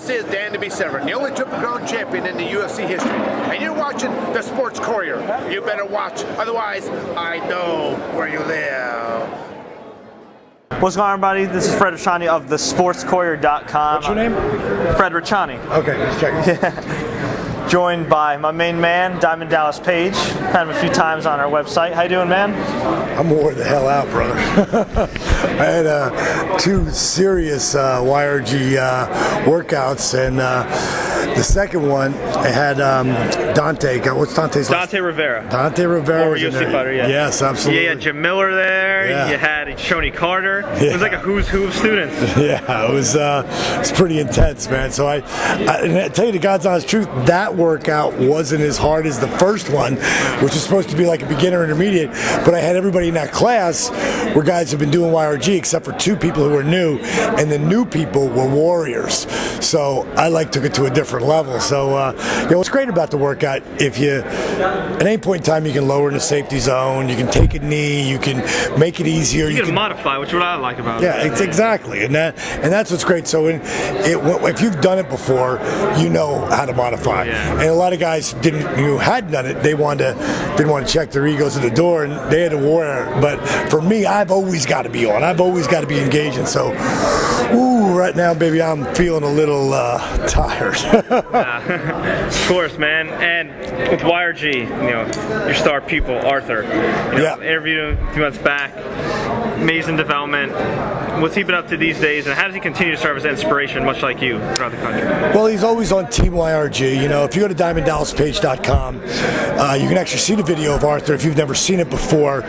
This is Dan DeBeseverin, the only Triple Crown champion in the UFC history. And you're watching the Sports Courier. You better watch, otherwise I know where you live. What's going on, everybody? This is Fred Ricciani of thesportscourier.com. What's your name? Fred Ricciani. Okay, just checking. Joined by my main man, Diamond Dallas Page. Had him a few times on our website. How you doing, man? I'm wore the hell out, brother. I had 2 serious YRG workouts, and the second one, I had Dante. What's Dante's last? Dante Rivera. Dante Rivera. Former UFC fighter, yeah. Yes, absolutely. You had Jim Miller there. Yeah. You had Shoney Carter. Yeah. It was like a who's who of students. Yeah, it was pretty intense, man. So I tell you the God's honest truth, that workout wasn't as hard as the first one, which is supposed to be like a beginner intermediate. But I had everybody in that class where guys have been doing YRG, except for 2 people who were new, and the new people were warriors. So I took it to a different level. So what's great about the workout, if you at any point in time you can lower in the safety zone, you can take a knee, you can make it easier. You can modify, which is what I like about it. Yeah, it's exactly, and that's what's great. So if you've done it before, you know how to modify. Yeah. And a lot of guys hadn't done it. They didn't want to check their egos at the door, and they had to warrior. But for me, I've always got to be on. I've always got to be engaging. So, right now, baby, I'm feeling a little tired. Of course, man. And with YRG, your star pupil, Arthur, interviewed him a few months back. Amazing development. What's he been up to these days, and how does he continue to serve as inspiration, much like you, throughout the country? Well, he's always on Team YRG. If you go to DiamondDallasPage.com, you can actually see the video of Arthur if you've never seen it before.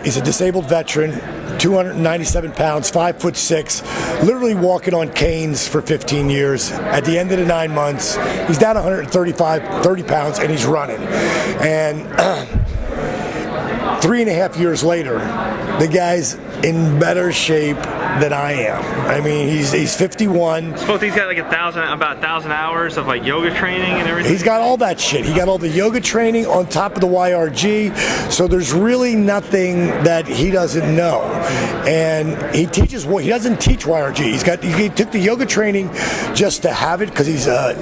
He's a disabled veteran, 297 pounds, 5'6", literally walking on canes for 15 years. At the end of the 9 months, he's down 30 pounds, and he's running. And 3.5 years later, the guy's in better shape than I am. I mean, he's 51. Suppose he's got about 1,000 hours of yoga training and everything. He's got all that shit. He got all the yoga training on top of the YRG. So there's really nothing that he doesn't know. And he doesn't teach YRG. He took the yoga training just to have it because he's a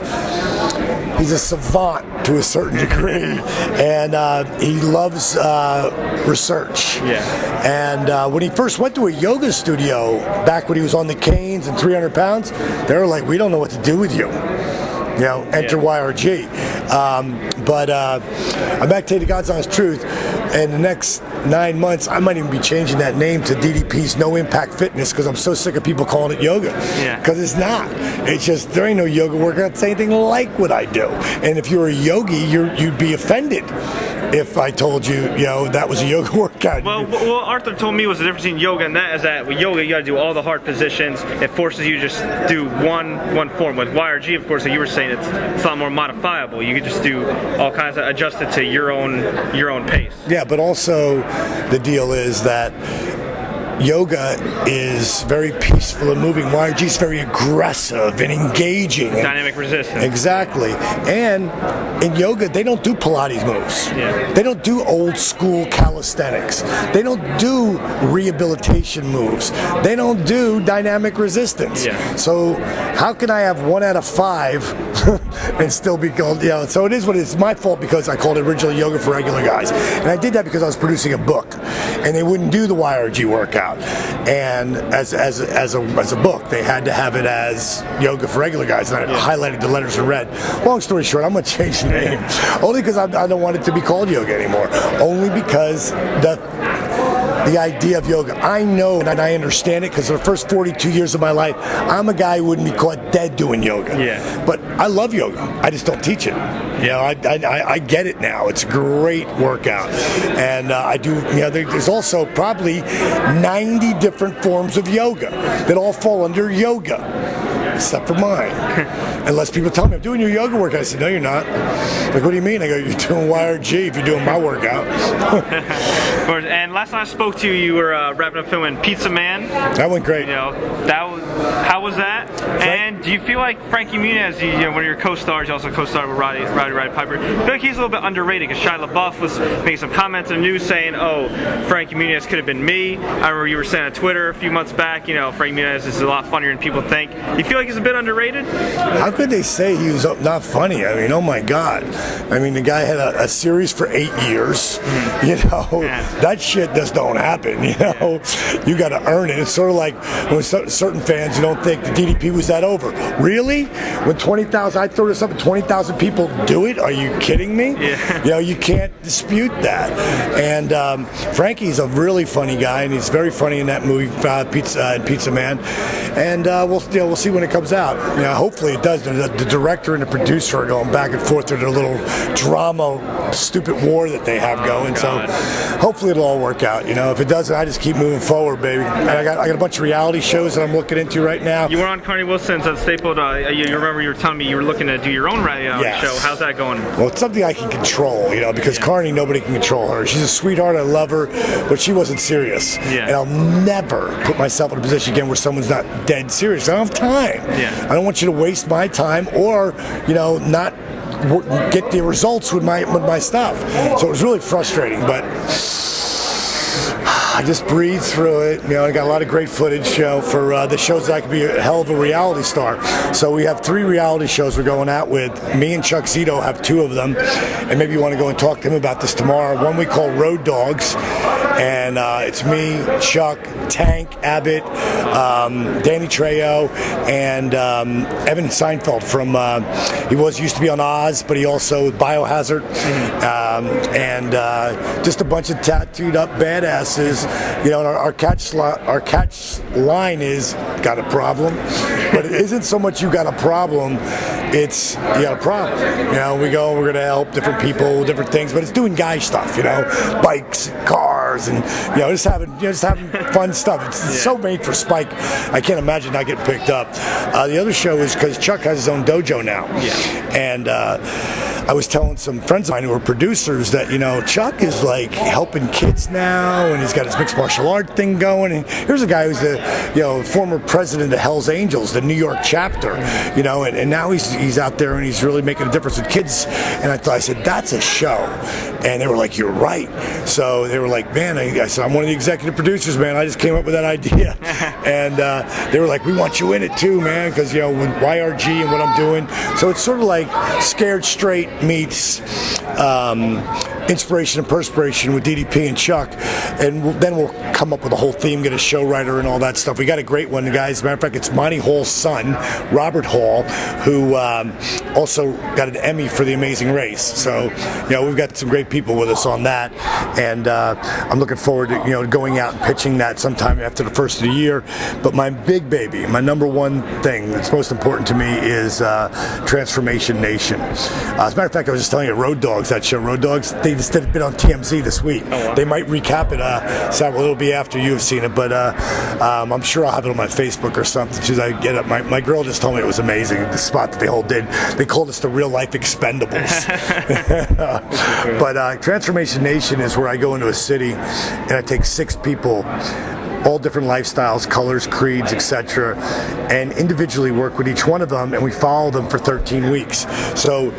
savant to a certain degree, and he loves research. Yeah. And when he first went to a yoga studio, back when he was on the canes and 300 pounds, they were like, "We don't know what to do with you." Enter YRG. But I'm back to tell you the God's honest truth. In the next 9 months, I might even be changing that name to DDP's No Impact Fitness because I'm so sick of people calling it yoga. Yeah. Because it's not. It's just there ain't no yoga workout that's anything like what I do. And if you're a yogi, you'd be offended if I told you, that was a yoga workout. Well, what Arthur told me was the difference between yoga and that is that with yoga, you got to do all the hard positions. It forces you to just do one form. With YRG, of course, like you were saying, it's a lot more modifiable. You could just do all kinds of adjust it to your own pace. Yeah, but also the deal is that yoga is very peaceful and moving. YRG is very aggressive and engaging. Dynamic resistance. Exactly. And in yoga, they don't do Pilates moves. Yeah. They don't do old school calisthenics. They don't do rehabilitation moves. They don't do dynamic resistance. Yeah. So how can I have 1 out of 5 and still be called, so it is what it is. My fault because I called it originally Yoga for Regular Guys. And I did that because I was producing a book and they wouldn't do the YRG workout. And as a book, they had to have it as Yoga for Regular Guys, and I highlighted the letters in red. Long story short, I'm going to change the name. Only because I don't want it to be called yoga anymore. Only because the idea of yoga, I know and I understand it because for the first 42 years of my life, I'm a guy who wouldn't be caught dead doing yoga. Yeah. But I love yoga. I just don't teach it. I get it now. It's a great workout. And I do, there's also probably 90 different forms of yoga that all fall under yoga, except for mine. Unless people tell me, I'm doing your yoga workout. I said, no, you're not. Like, what do you mean? I go, you're doing YRG if you're doing my workout. And last time I spoke to you, you were wrapping up filming Pizza Man. That went great. How was that? And do you feel like Frankie Muniz, one of your co-stars, you also co-starred with Roddy Piper, I feel like he's a little bit underrated because Shia LaBeouf was making some comments in the news saying, oh, Frankie Muniz could have been me. I remember you were saying on Twitter a few months back, Frankie Muniz is a lot funnier than people think. You feel like he's a bit underrated? How could they say he was not funny? I mean, oh my God. I mean, the guy had a series for 8 years. You know, that shit just don't happen. You know, you got to earn it. It's sort of like when certain fans you don't think the DDP was that over. Really? When 20,000, I throw this up and 20,000 people do it? Are you kidding me? Yeah. You know, you can't dispute that. And Frankie's a really funny guy, and he's very funny in that movie, Pizza Man. And we'll see when it comes out. You know, hopefully it does. The director and the producer are going back and forth through their little drama, stupid war that they have going. So hopefully it'll all work out. You know, if it doesn't, I just keep moving forward, baby. And I got a bunch of reality shows that I'm looking into right now. You were on Carney Wilson's Stapled. You remember you were telling me you were looking to do your own reality show. How's that going? Well, it's something I can control, you know, because Carney, nobody can control her. She's a sweetheart. I love her, but she wasn't serious. Yeah. And I'll never put myself in a position again where someone's not dead serious. I don't have time. Yeah. I don't want you to waste my time or, you know, not get the results with my stuff. So it was really frustrating, but I just breathed through it. You know, I got a lot of great footage for the shows that I could be a hell of a reality star. So we have 3 reality shows we're going out with. Me and Chuck Zito have 2 of them, and maybe you want to go and talk to him about this tomorrow. One we call Road Dogs, and it's me, Chuck, Tank, Abbott, Danny Trejo, and Evan Seinfeld from, he used to be on Oz, but he also Biohazard, and just a bunch of tattooed up badasses. You know, and our catch line is got a problem, but it isn't so much you got a problem, it's you got a problem. You know, we're going to help different people, different things, but it's doing guy stuff. You know, bikes, cars, and you know, just having fun stuff. It's so made for Spike. I can't imagine not getting picked up. The other show is because Chuck has his own dojo now, and I was telling some friends of mine who are producers that, you know, Chuck is like helping kids now, and he's got his mixed martial art thing going. And here's a guy who's the former president of Hell's Angels, the New York chapter, you know, and now he's out there and he's really making a difference with kids. And I said, that's a show. And they were like, you're right. So they were like, man, I said, I'm one of the executive producers, man. I just came up with that idea. And they were like, we want you in it too, man, because, you know, with YRG and what I'm doing. So it's sort of like Scared Straight meets Inspiration and Perspiration with DDP and Chuck, and then we'll come up with a whole theme, get a show writer and all that stuff. We got a great one, guys. As a matter of fact, it's Monty Hall's son, Robert Hall, who also got an Emmy for The Amazing Race. So, you know, we've got some great people with us on that, and I'm looking forward to, you know, going out and pitching that sometime after the first of the year. But my big baby, my number one thing that's most important to me is Transformation Nation. As a matter of fact, I was just telling you, Road Dogs, that show, Road Dogs, they just did a bit on TMZ this week. Oh, wow. They might recap it. So it'll be after you've seen it, but I'm sure I'll have it on my Facebook or something. As soon as I get it, my girl just told me it was amazing. The spot that they all did. They called us the real life Expendables. But Transformation Nation is where I go into a city and I take 6 people, all different lifestyles, colors, creeds, etc., and individually work with each one of them, and we follow them for 13 weeks. So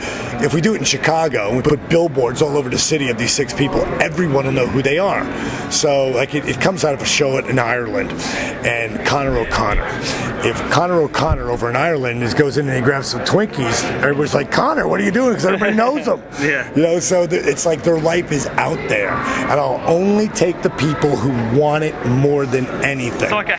if we do it in Chicago and we put billboards all over the city of these 6 people, everyone will know who they are. So like it comes out of a show in Ireland, and Conor O'Connor. If Conor O'Connor over in Ireland goes in and he grabs some Twinkies, everybody's like, Conor, what are you doing? Because everybody knows them. Yeah. You know, so it's like their life is out there, and I'll only take the people who want it more than anything. It's like a